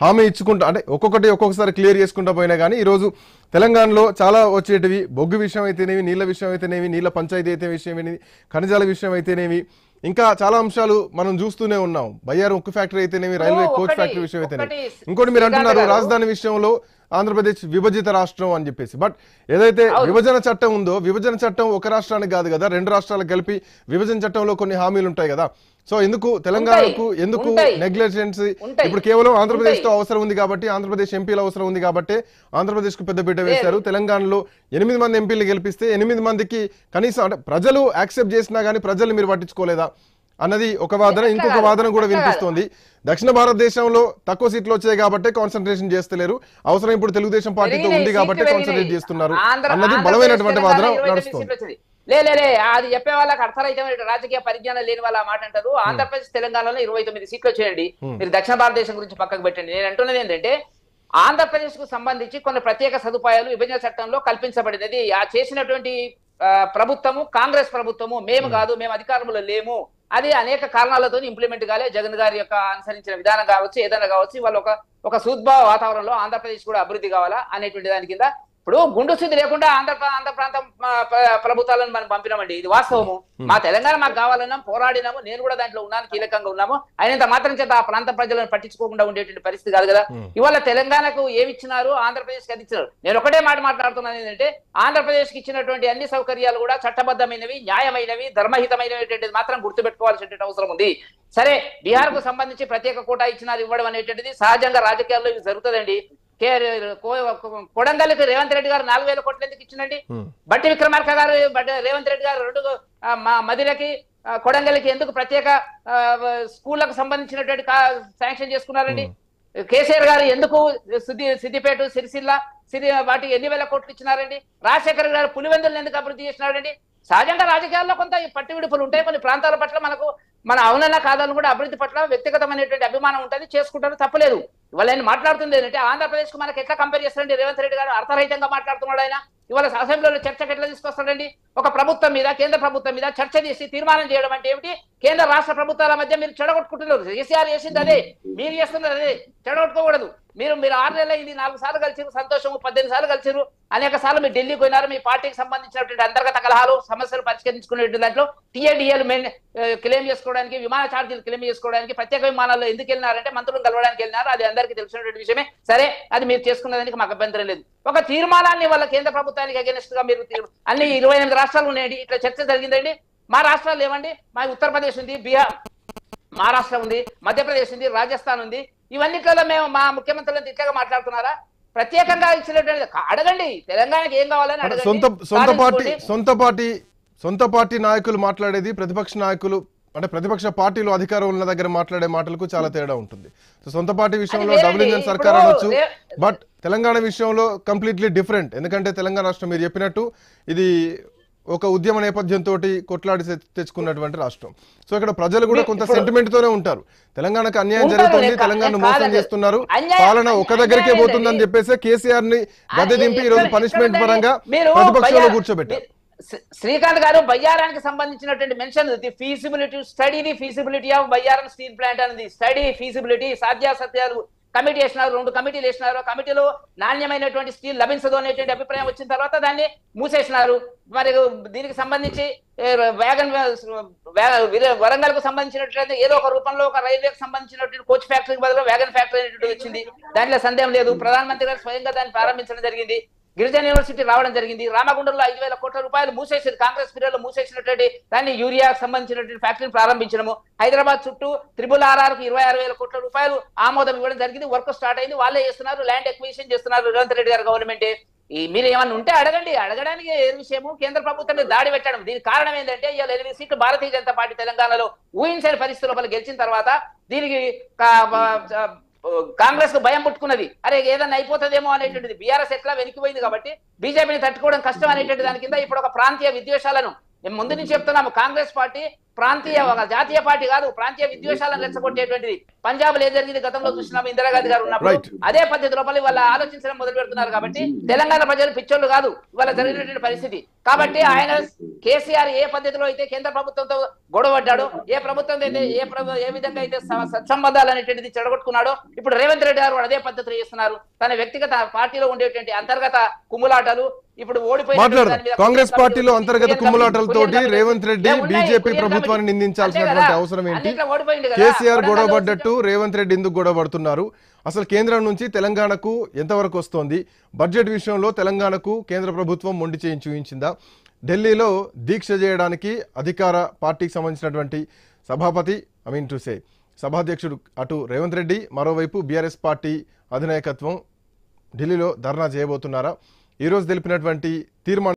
హామీ ఇచ్చుకుంటా అంటే ఒక్కొక్కసారి క్లియర్ చేసుకుంటా పోయినా కానీ ఈరోజు తెలంగాణలో చాలా వచ్చేటివి బొగ్గు విషయం అయితేనేవి, నీళ్ళ విషయం అయితేనేవి, నీళ్ళ పంచాయతీ అయితే విషయం అయినవి, ఖనిజాల విషయం అయితేనేవి, ఇంకా చాలా అంశాలు మనం చూస్తూనే ఉన్నాం. బయ్యారం ఉక్కు ఫ్యాక్టరీ అయితేనేవి, రైల్వే కోచ్ ఫ్యాక్టరీ విషయం అయితేనేవి. ఇంకోటి మీరు అంటున్నారు రాజధాని విషయంలో ఆంధ్రప్రదేశ్ విభజిత రాష్ట్రం అని చెప్పేసి. బట్ ఏదైతే విభజన చట్టం ఉందో, విభజన చట్టం ఒక రాష్ట్రానికి కాదు కదా, 2 రాష్ట్రాలకు కలిపి విభజన చట్టంలో కొన్ని హామీలు ఉంటాయి కదా. సో ఎందుకు తెలంగాణకు ఎందుకు నెగ్లిజెన్స్? ఇప్పుడు కేవలం ఆంధ్రప్రదేశ్ తో అవసరం ఉంది కాబట్టి, ఆంధ్రప్రదేశ్ ఎంపీల అవసరం ఉంది కాబట్టి ఆంధ్రప్రదేశ్ కు పెద్దపీట వేశారు. తెలంగాణలో 8 మంది ఎంపీలు గెలిపిస్తే 8 మందికి కనీసం అంటే ప్రజలు యాక్సెప్ట్ చేసినా గానీ ప్రజల్ని మీరు పట్టించుకోలేదా అన్నది ఒక వాదన. ఇంకొక వాదన కూడా వినిపిస్తోంది, దక్షిణ భారతదేశంలో తక్కువ సీట్లు వచ్చాయి కాబట్టి కాన్సన్ట్రేషన్ చేస్తలేరు, అవసరం ఇప్పుడు తెలుగుదేశం పార్టీతో ఉంది కాబట్టి కాన్సన్ట్రేట్ చేస్తున్నారు అన్నది బలమైనటువంటి వాదన నడుస్తుంది. లేలే అది చెప్పే వాళ్ళకి అర్థరైతే రాజకీయ పరిజ్ఞానం లేని వాళ్ళ మాట అంటారు. ఆంధ్రప్రదేశ్ తెలంగాణలో 29 సీట్లు వచ్చేయండి, మీరు దక్షిణ భారతదేశం గురించి పక్కకు పెట్టండి. నేను అంటున్నది ఏంటంటే ఆంధ్రప్రదేశ్ కు సంబంధించి కొన్ని ప్రత్యేక సదుపాయాలు విభజన చట్టంలో కల్పించబడినది. ఆ చేసినటువంటి ప్రభుత్వము కాంగ్రెస్ ప్రభుత్వము, మేము కాదు, మేము అధికారంలో లేము. అది అనేక కారణాలతో ఇంప్లిమెంట్ కాలే. జగన్ గారి యొక్క అనుసరించిన విధానం కావచ్చు, ఏదైనా కావచ్చు, వాళ్ళు ఒక సూద్భావ వాతావరణంలో ఆంధ్రప్రదేశ్ కూడా అభివృద్ధి కావాలా అనేటువంటి దాని కింద ఇప్పుడు గుండు శుద్ధి లేకుండా ఆంధ్ర ప్రాంతం ప్రభుత్వాలను మనం పంపినామండి. ఇది వాస్తవము. మా తెలంగాణ మాకు కావాలన్నాం, పోరాడినాము, నేను కూడా దాంట్లో ఉన్నాను, కీలకంగా ఉన్నాము. అయినంత మాత్రం చేత ఆ ప్రాంత ప్రజలను పట్టించుకోకుండా ఉండేటువంటి పరిస్థితి కాదు కదా. ఇవాళ తెలంగాణకు ఏమి ఇచ్చినారు, ఆంధ్రప్రదేశ్ కి అది ఇచ్చినారు. నేను ఒకటే మాట మాట్లాడుతున్నాను ఏంటంటే ఆంధ్రప్రదేశ్ కి ఇచ్చినటువంటి అన్ని సౌకర్యాలు కూడా చట్టబద్ధమైనవి, న్యాయమైనవి, ధర్మహితమైనటువంటిది మాత్రం గుర్తుపెట్టుకోవాల్సినటువంటి అవసరం ఉంది. సరే, బీహార్ కు సంబంధించి ప్రత్యేక కోటా ఇచ్చినారు, ఇవ్వడం అనేటువంటిది సహజంగా రాజకీయాల్లో ఇది జరుగుతుందండి. కొడంగల్కి రేవంత్ రెడ్డి గారు 4,000 కోట్లు ఎందుకు ఇచ్చిందండి? బట్టి విక్రమార్క గారు రేవంత్ రెడ్డి గారు 2 మదిరకి కొడంగల్కి ఎందుకు ప్రత్యేక స్కూళ్లకు సంబంధించినటువంటి శాంక్షన్ చేసుకున్నారండి? కేసీఆర్ గారు ఎందుకు సిద్దిపేట, సిరిసిల్ల వాటికి ఎన్ని వేల కోట్లు ఇచ్చినారండి? రాజశేఖర్ గారు పులివెందులను ఎందుకు అభివృద్ధి చేసినారండి? సహజంగా రాజకీయాల్లో కొంత పట్టి విడుపులు ఉంటాయి. కొన్ని ప్రాంతాల పట్ల మన అవునన్నా కాదని కూడా అభివృద్ధి పట్ల వ్యక్తిగతమైనటువంటి అభిమానం ఉంటుంది, చేసుకుంటారు, తప్పలేదు. ఇవాళ నేను మాట్లాడుతుంది ఏంటంటే ఆంధ్రప్రదేశ్ కు మనకి ఎట్లా కంపేర్ చేస్తారండి? రేవంత్ రెడ్డి గారు అర్థరహితంగా మాట్లాడుతున్నాడు. ఆయన ఇవాళ అసెంబ్లీలో చర్చకు ఎట్లా తీసుకొస్తాడండి? ఒక ప్రభుత్వం మీద, కేంద్ర ప్రభుత్వం మీద చర్చ చేసి తీర్మానం చేయడం అంటే ఏమిటి? కేంద్ర రాష్ట్ర ప్రభుత్వాల మధ్య మీరు చెడగొట్టుకుంటున్నారు. కేసీఆర్ చేసింది అదే, మీరు చేస్తున్నారు అదే. చెడగొట్టుకోకూడదు. మీరు 6 నెలలు అయింది, 4 సార్లు కలిసిరు, సంతోషము, 18 సార్లు కలిసిరు, అనేక సార్లు మీరు ఢిల్లీకి పోయినారు. మీ పార్టీకి సంబంధించినటువంటి అంతర్గత కలహాలు, సమస్యలు పరిష్కరించుకునే దాంట్లో టీఏడిఎల్ క్లెయిమ్ చేసుకోవడానికి, విమాన ఛార్జీలు క్లెయిమ్ చేసుకోవడానికి ప్రత్యేక విమానాల్లో ఎందుకు వెళ్ళినారంటే మంత్రులను కలవడానికి వెళ్ళినారు. అది అందరికీ తెలిసినటువంటి విషయమే. సరే, అది మీరు చేసుకున్నదానికి మాకు అభ్యంతరం లేదు. ఒక తీర్మానాన్ని వాళ్ళ కేంద్ర ప్రభుత్వానికి అగెనిస్ట్ గా మీరు అన్ని 28 రాష్ట్రాలు ఉన్నాయండి, ఇట్లా చర్చ జరిగిందండి. మా రాష్ట్రాలు ఏమండి? మా ఉత్తరప్రదేశ్ ఉంది, బీహార్, మహారాష్ట్ర ఉంది, మధ్యప్రదేశ్ ఉంది, రాజస్థాన్ ఉంది. ఇవన్నిట్లో మేము మా ముఖ్యమంత్రులను ఇట్లాగా మాట్లాడుతున్నారా? ప్రత్యేకంగా ఇచ్చినటువంటి అడగండి, తెలంగాణకి ఏం కావాలని అడగండి. సొంత పార్టీ నాయకులు మాట్లాడేది ప్రతిపక్ష నాయకులు అంటే ప్రతిపక్ష పార్టీలు అధికారం ఉన్న దగ్గర మాట్లాడే మాటలకు చాలా తేడా ఉంటుంది. సో సొంత పార్టీ విషయంలో డబుల్ ఇంజన్ సర్కార్ అనొచ్చు, బట్ తెలంగాణ విషయంలో కంప్లీట్లీ డిఫరెంట్. ఎందుకంటే తెలంగాణ రాష్ట్రం మీరు చెప్పినట్టు ఇది ఒక ఉద్యమ నేపథ్యంతో కొట్లాడి తెచ్చుకున్నటువంటి రాష్ట్రం. సో ఇక్కడ ప్రజలు కూడా కొంత సెంటిమెంట్ తోనే ఉంటారు. తెలంగాణకు అన్యాయం జరుగుతుంది, తెలంగాణ మోసం చేస్తున్నారు, పాలన ఒక దగ్గరికే పోతుందని చెప్పేసి కేసీఆర్ ని గద్దె దింపి ఈ రోజు పనిష్మెంట్ పరంగా ప్రతిపక్షంలో కూర్చోబెట్టారు. శ్రీకాంత్ గారు బయ్యారానికి సంబంధించినటువంటి mention the feasibility of Bayyaram steel plant అనేది స్టడీ ఫీజిబిలిటీ, సాధ్యాసత్యాలు కమిటీ వేసినారు, 2 కమిటీలు వేసినారు. కమిటీలో నాణ్యమైనటువంటి స్టీల్ లభించదు అనేటువంటి అభిప్రాయం వచ్చిన తర్వాత దాన్ని మూసేసినారు. మరి దీనికి సంబంధించి వరంగల్ కు సంబంధించినట్లయితే ఏదో ఒక రూపంలో ఒక రైల్వేకి సంబంధించినటువంటి కోచ్ ఫ్యాక్టరీకి బదులు వ్యాగన్ ఫ్యాక్టరీ అనేటువంటి వచ్చింది. దాంట్లో సందేహం లేదు. ప్రధానమంత్రి గారు స్వయంగా దాన్ని ప్రారంభించడం జరిగింది. గిరిజన యూనివర్సిటీ రావడం జరిగింది. రామగుండంలో 5,000 కోట్ల రూపాయలు మూసేసింది, కాంగ్రెస్ పీరియడ్ లో మూసేసినటువంటి దాన్ని యూరియాకు సంబంధించినటువంటి ఫ్యాక్టరీని ప్రారంభించడము. హైదరాబాద్ చుట్టూ RRR కు 26,000 కోట్ల రూపాయలు ఆమోదం ఇవ్వడం జరిగింది. వర్క్ స్టార్ట్ అయింది, వాళ్ళే చేస్తున్నారు, ల్యాండ్ ఎక్విజిషన్ చేస్తున్నారు రేవంత్ రెడ్డి గారు గవర్నమెంట్. మీరు ఏమన్నా ఉంటే అడగండి, అడగడానికి ఏ విషయము? కేంద్ర ప్రభుత్వం మీద దాడి పెట్టడం. దీనికి కారణం ఏంటంటే ఇవాళ 8 సీట్లు భారతీయ జనతా పార్టీ తెలంగాణలో ఊహించని పరిస్థితుల గెలిచిన తర్వాత దీనికి కాంగ్రెస్ కు భయం పుట్టుకున్నది. అరే ఏదన్నా అయిపోతుందేమో అనేటువంటిది. బీఆర్ఎస్ ఎట్లా వెనికిపోయింది కాబట్టి బీజేపీని తట్టుకోవడం కష్టం అనేటువంటి దాని కింద ఇప్పుడు ఒక ప్రాంతీయ విద్వేషాలను మేము ముందు నుంచి చెప్తున్నాము. కాంగ్రెస్ పార్టీ జాతీయ పార్టీ కాదు, ప్రాంతీయ విద్వేషాలను రెచ్చగొట్టేటువంటిది. పంజాబ్ లో ఏం జరిగింది గతంలో చూసినాము, ఇందిరాగాంధీ గారు ఉన్నప్పుడు అదే పద్ధతి లోపల వాళ్ళ ఆలోచించడం మొదలు పెడుతున్నారు. కాబట్టి తెలంగాణ ప్రజలు పిచ్చోళ్ళు కాదు. ఇవాళ జరిగినటువంటి పరిస్థితి కాబట్టి ఆయన కేసీఆర్ ఏ పద్ధతిలో అయితే కేంద్ర ప్రభుత్వంతో గొడవడ్డాడో, ఏ విధంగా అయితే సత్సంబంధాలు అనేటువంటిది చెడగొట్టుకున్నాడో, ఇప్పుడు రేవంత్ రెడ్డి గారు అదే పద్ధతిలో చేస్తున్నారు. తన వ్యక్తిగత పార్టీలో ఉండేటువంటి అంతర్గత కుమ్ములాటలు ఇప్పుడు ఓడిపోయి కాంగ్రెస్ పార్టీలో అంతర్గత కుమ్ములాటలతోటి రేవంత్ రెడ్డి బీజేపీ ప్రభుత్వాన్ని నిందించాల్సినటువంటి అవసరం ఏంటి? కేసీఆర్ గొడవపడ్డట్టు రేవంత్ రెడ్డి ఎందుకు గొడవపడుతున్నారు? అసలు కేంద్రం నుంచి తెలంగాణకు ఎంతవరకు వస్తోంది? బడ్జెట్ విషయంలో తెలంగాణకు కేంద్ర ప్రభుత్వం మొండి చేయి చూయించిందా? ఢిల్లీలో దీక్ష చేయడానికి అధికార పార్టీకి సంబంధించినటువంటి సభాపతి సభాధ్యక్షుడు అటు రేవంత్ రెడ్డి, మరోవైపు బీఆర్ఎస్ పార్టీ అధినాయకత్వం ఢిల్లీలో ధర్నా చేయబోతున్నారా? ఈరోజు తెలిపినటువంటి తీర్మానం